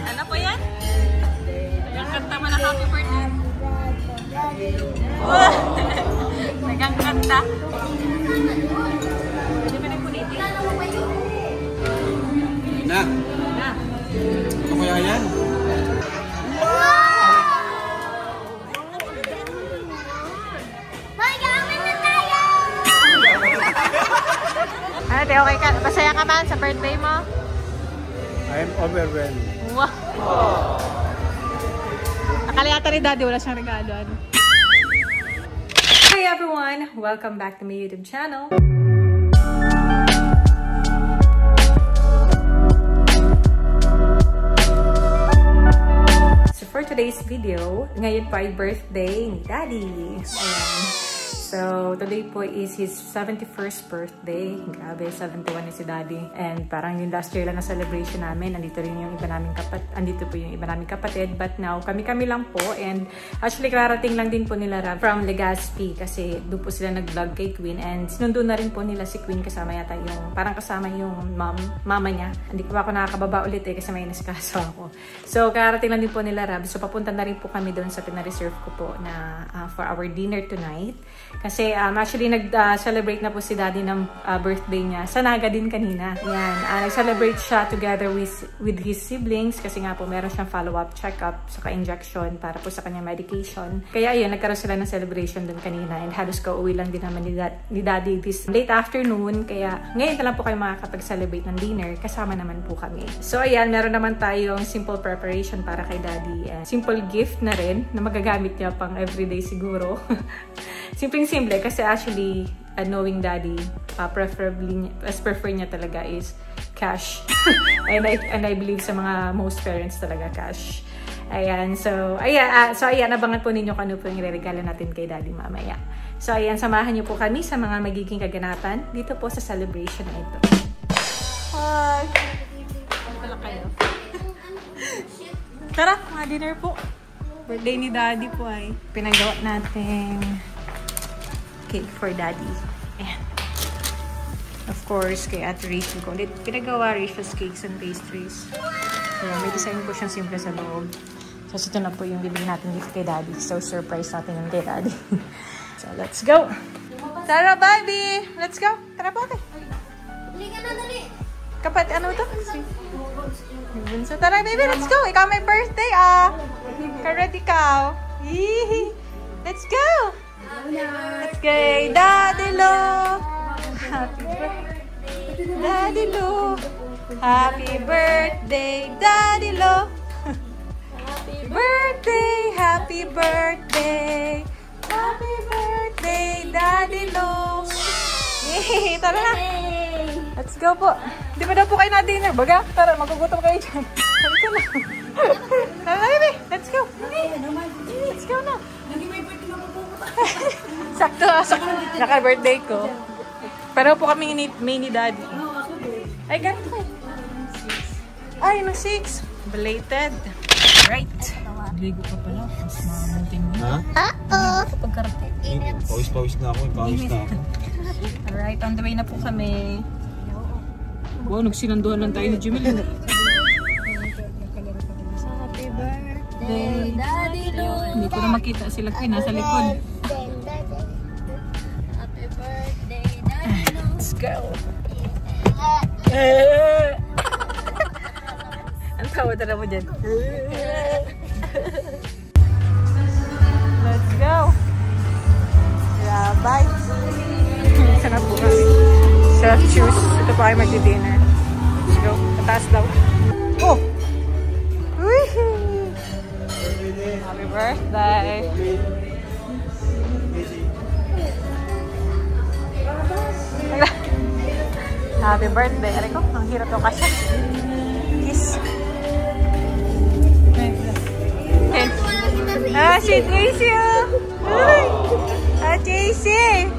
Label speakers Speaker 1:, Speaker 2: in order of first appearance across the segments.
Speaker 1: Ano po yan? Nagkanta mo na happy birthday. Nagkanta. Hindi ba nagpuniti?
Speaker 2: Na. Ano kaya yan?
Speaker 1: Ano, te, okay ka? Masaya ka man sa birthday mo?
Speaker 2: I am overwhelmed.
Speaker 1: Wow! Nakaliyata ni Daddy, wala siyang regalo. Ano? Hi everyone! Welcome back to my YouTube channel. So for today's video, ngayon po ay birthday ni Daddy. Ayan. So, today po is his 71st birthday. Grabe, 71 na si Daddy. And parang yung last year lang na celebration namin. Andito rin yung iba naming andito po yung iba naming kapatid. But now, kami-kami lang po. And actually, kararating lang din po nila from Legazpi. Kasi doon po sila nag-vlog kay Queen. And sinundo na rin po nila si Queen kasama yata yung, parang kasama yung mama niya. Hindi po ako nakakababa ulit kasi may naskaso ako. So, kararating lang din po nila Rab. So, papunta na rin po kami doon sa pinareserve ko po na for our dinner tonight. Kasi actually nag-celebrate na po si Daddy ng birthday niya sa Naga din kanina. Yan, nag-celebrate siya together with his siblings kasi nga po meron siyang follow-up check-up saka injection para po sa kanyang medication. Kaya ayun, nagkaroon sila ng celebration dun kanina and halos kauwi lang din naman ni Daddy this late afternoon. Kaya ngayon na lang po kayo makakapag-celebrate ng dinner kasama naman po kami. So ayan, meron naman tayong simple preparation para kay Daddy. Simple gift na rin na magagamit niya pang everyday siguro. Simpleng-simple kasi actually knowing Daddy, preferably as prefer niya talaga is cash. and I believe sa mga most parents talaga cash. Ayan, so ayan, abangan po ninyo kung ano po yung ireregalo natin kay Daddy mamaya. So ayan, samahan niyo po kami sa mga magiging kaganapan dito po sa celebration na ito. Hi! Ano pala kayo? Tara, mga dinner po. Birthday ni Daddy po ay pinagawa natin cake for Daddy. Ayan. Of course, kay Ate Rachel ko. Pinagawa Rachel's Cakes and Pastries. Ayan, may design po siyang simple sa loob. So, ito na po yung bibigyan natin gift kay Daddy. So, surprise natin yung kay Daddy. So, let's go! Tara, baby! Let's go! Tara po, ate!
Speaker 3: Dali ka na, dali!
Speaker 1: Kapat, ano ito? So, tara, baby! Let's go! Ikaw may birthday, Ka-ready ka, Yee! Let's go! Let's go! Daddy Lo! Happy birthday! Daddy Lo! Happy birthday, Daddy Lo! Happy birthday! Happy birthday! Happy birthday, Daddy Lo! Yay! Tara na! Let's go po! Di ba daw po kayo na dinner? Baga? Tara, magugutom kayo dyan. Halika na. Tara na, baby! Let's go! Let's go na! Sakto, naka-birthday ko. Pero po kami may ni Daddy. Ay, ganito kayo. Ay, no 6. Belated. Right. Ligo ka pala. Mas makamunting mo.
Speaker 2: Ha?
Speaker 1: Kapag karate.
Speaker 2: Pawis-pawis na ako. Pawis na ako.
Speaker 1: Alright, on the way na po kami. Wow, nagsinanduhan lang tayo ni Jimmy. Happy birthday, Daddy Lo. Hindi ko na makita sila Queen. Nasa likod.
Speaker 3: Happy birthday, Daddy Lo.
Speaker 1: Let's go. Ang tawa na mo dyan. Let's go. Yeah, bye. Saan na po kami? Self-choose. Ito pa ay mag-dinner. Let's go. Pataas daw. Oh! Happy birthday! Happy birthday! Aray ko, ang hirap daw kasi. Kiss. Ah, si Tracy! Ah, Tracy!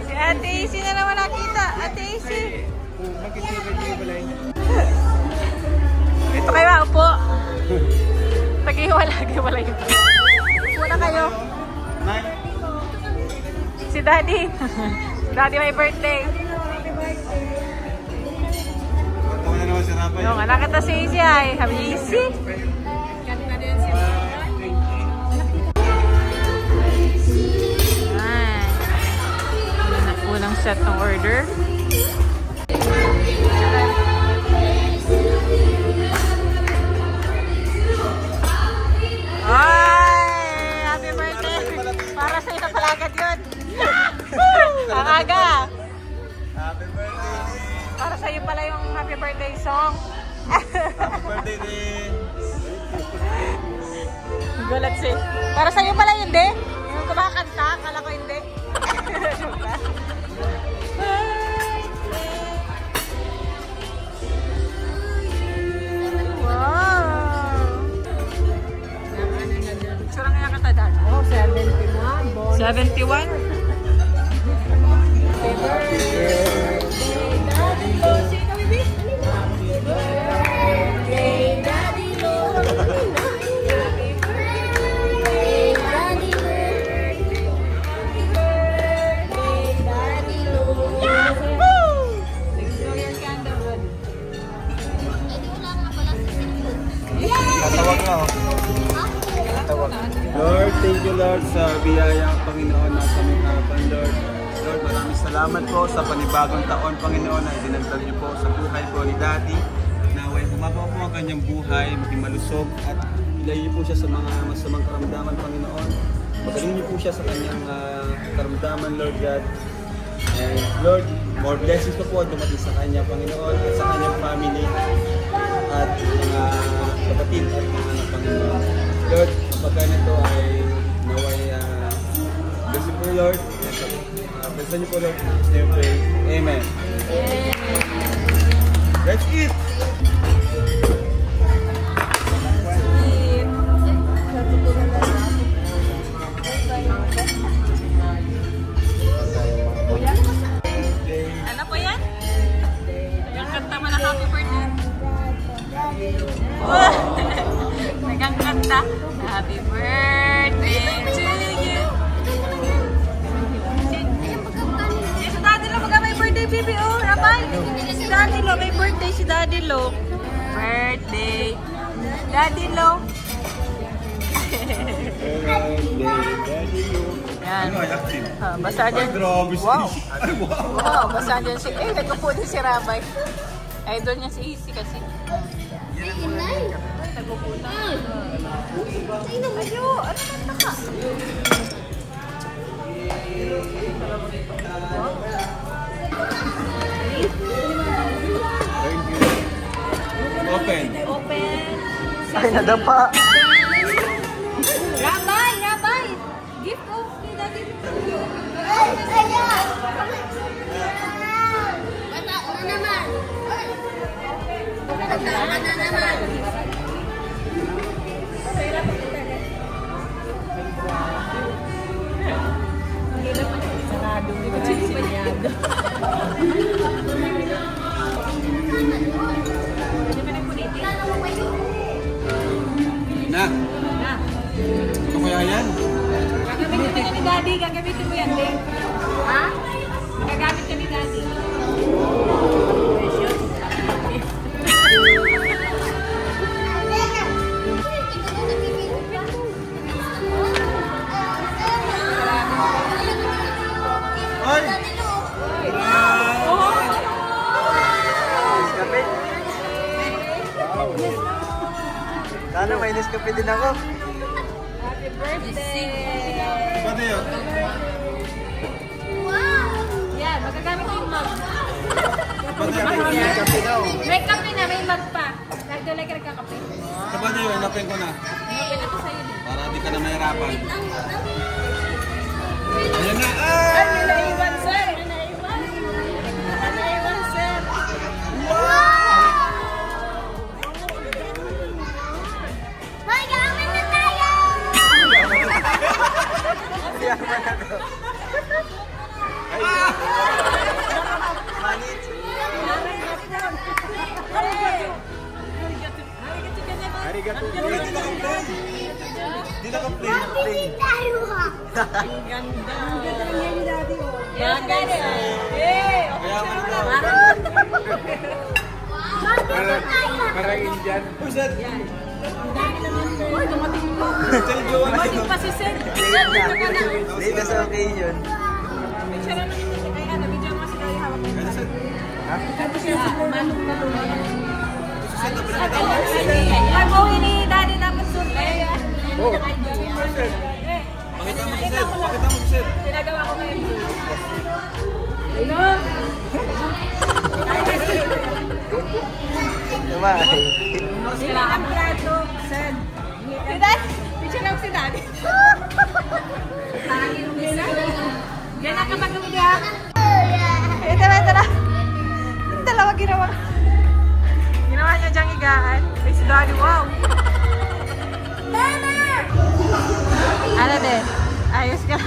Speaker 1: Si Ate Isi na naman nakita. Ate Isi! Ito kayo upo. Pag-iwala yun. Muna kayo. Si Daddy. Si Daddy may birthday.
Speaker 2: Tama na naman
Speaker 1: Yung anak kita si Easy ay. Happy Easy. Ay. Unang set ng order. Ay! Happy birthday! Para sa'yo na palagad yun. Ang aga.
Speaker 2: Happy birthday!
Speaker 1: Para sa'yo pala yung happy birthday song.
Speaker 2: Happy birthday din!
Speaker 1: Gulat siya. Para sa'yo pala yun, de? Yung kumakanta, akala ko hindi. Wow! Picture nga kata dad.
Speaker 3: Oh, 71.
Speaker 1: 71?
Speaker 2: Tatawag na ako. Tatawag. Lord, thank you Lord sa biyayang Panginoon na sa aming harapan, Lord. Lord, maraming salamat po sa panibagong taon, Panginoon, na idinagdag niyo po sa buhay po ni Daddy. Naway bumabaw po ang kanyang buhay, maging malusog at ilayo niyo po siya sa mga masamang karamdaman, Panginoon. Magaling niyo po siya sa kanyang karamdaman, Lord God. And Lord, more blessings po po dumating sa kanya, Panginoon, at sa kanyang family at mga kapatid at mga anak, Panginoon. Lord, kapag nito ay naway blessing po, Lord. Blessing niyo po, Lord. Name pray. Amen. Let's eat!
Speaker 1: Ano po yan? Yung kanta mo na happy birthday. Nagang kanta. Happy birthday to you. Si Daddy Lo, may birthday, baby. Oh, Rapal. Si Daddy Lo, may birthday si Daddy Lo. Birthday. Daddy Lo. Yan.
Speaker 2: Ano ay active?
Speaker 1: Basta dyan.
Speaker 2: Grabe si
Speaker 1: Wow.
Speaker 2: Ay, wow.
Speaker 1: Wow, basta dyan si... Eh, nagpupo din si Rabay. Idol niya si Easy kasi. Nagpupunta. Ayo, ano nang taka?
Speaker 2: Open.
Speaker 1: Open.
Speaker 2: Ay, nadapa.
Speaker 1: Rabay, Rabay! Gift ko kay Daddy.
Speaker 3: Bata na naman. Bata na naman.
Speaker 1: Sarado mo ba sinyado?
Speaker 2: Na. Ano kaya yan?
Speaker 1: Gagamitin ka ni Daddy. Gagamitin mo yan, Ding. Ha? Gagamit ka ni Daddy. Precious.
Speaker 2: Ay!
Speaker 4: Sana may Nescafe din ako.
Speaker 1: Happy birthday!
Speaker 2: Pwede yun?
Speaker 1: Yan, magagamit yung mug.
Speaker 2: Pwede yun?
Speaker 4: Nescafe daw.
Speaker 1: May kape na, may mug pa. Nagdalay ka nagkakape.
Speaker 2: Pwede yun? Hanapin ko na.
Speaker 1: Open na to sa'yo.
Speaker 2: Para di ka na mahirapan. Ayan na!
Speaker 1: Ay, may naiwan, sir! May naiwan. May naiwan, sir.
Speaker 3: Mag-amin na tayo!
Speaker 4: Manit. Arigato.
Speaker 2: Di na ka-play.
Speaker 3: Tayo ha!
Speaker 1: Ang ganda. Yan, Daddy. Eh,
Speaker 2: Kaya man ito.
Speaker 3: Mag-amin na tayo!
Speaker 2: Para Indian. Oh, Sir.
Speaker 1: Uy, dumating mo. Dumating pa si Sir. Sir, dito ka na.
Speaker 4: Dito sa occasion.
Speaker 1: Picture na namin. Ay, ano, video mo si Daddy hawak nito.
Speaker 4: Ha?
Speaker 1: Manong na lumayan. Ay, buhay ni Daddy dapat suit.
Speaker 2: Oh. Pakita mo si Sir. Pakita mo si Sir.
Speaker 1: Pinagawa ko ngayon. Hello?
Speaker 4: Lumay.
Speaker 1: Sila ang prato. Sir. Si Daddy? Picture lang si Daddy. Yan ang kapag niya. Ito na. Dalawa ginawa. Ginawa niya diyang higaan. Ay, si Daddy, wow. Ano din? Ayos ka.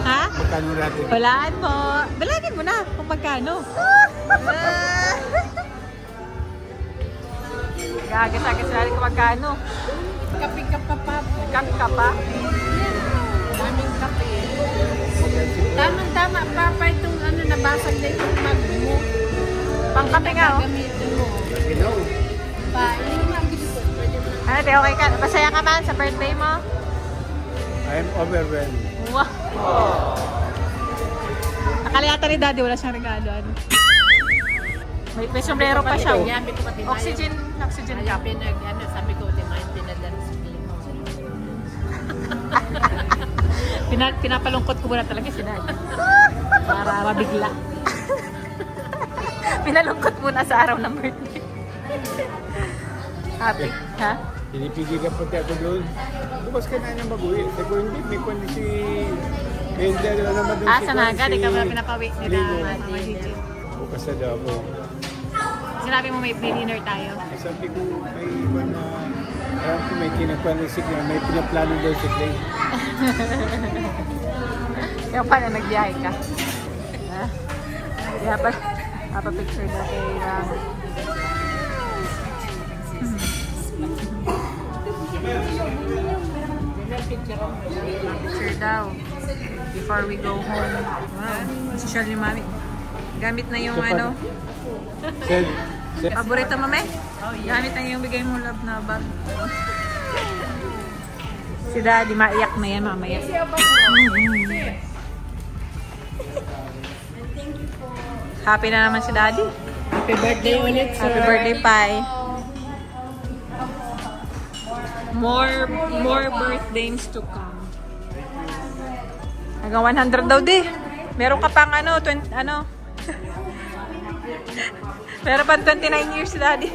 Speaker 1: Ha?
Speaker 2: Magkano natin?
Speaker 1: Walaan mo. Balagin mo na kung magkano. Gagas-agas na rin kung magkano.
Speaker 3: Kapi-kap ka pa.
Speaker 1: Kapi ka pa.
Speaker 3: Daming kape. Tama-tama. Papa itong ano, nabasag na itong mag mo.
Speaker 1: Pangkape nga, oh.
Speaker 3: Gamitin mo.
Speaker 2: Ginaw.
Speaker 3: Pa, yun yung mga gusto. Pwede mo.
Speaker 1: Ano, te, okay ka? Masaya ka man sa birthday mo?
Speaker 2: I'm overwhelmed.
Speaker 1: Wow. Nakaliyata ni Daddy, wala siyang regalo. Ano? May sombrero pa siya. oh.
Speaker 3: Yabi ko pati
Speaker 1: Oxygen
Speaker 3: Kaya
Speaker 1: cup.
Speaker 3: sabi ko, di main pinadala sa Pilipino.
Speaker 1: Pinapalungkot ko muna talaga si Daddy. Para mabigla. Pinalungkot muna sa araw ng birthday. Happy? Ha?
Speaker 2: Pinipigil ka pati ako doon. Bukas ka na nang mag-uwi. Sabi ko, hindi. May kundi si... Hindi, wala naman doon
Speaker 1: Ah, sa Naga. Di ka ba pinapawi nila?
Speaker 2: Ligo. Bukas na daw ako.
Speaker 1: Sinabi mo may dinner tayo.
Speaker 2: Sabi ko, may iwan na... Alam ko may kinakuha si Clay. May pinaplano daw si Clay.
Speaker 1: Kaya pala nagbiyahe ka. Ha? Kaya pa... Papa-picture daw kay Ramo. Picture daw. Before we go home. Wow. Social ni Mami. Gamit na yung ano.
Speaker 2: Sir,
Speaker 1: Paborito mo, me? Gamit na yung bigay mo love na bag. Si Daddy, maiyak na yan mamaya. Happy na naman si Daddy.
Speaker 3: Happy birthday ulit, sir.
Speaker 1: Happy birthday, Pai. More birthdays to come. Hanggang 100 daw, di. Meron ka pang ano, 20, ano. Meron pang 29 years si Daddy.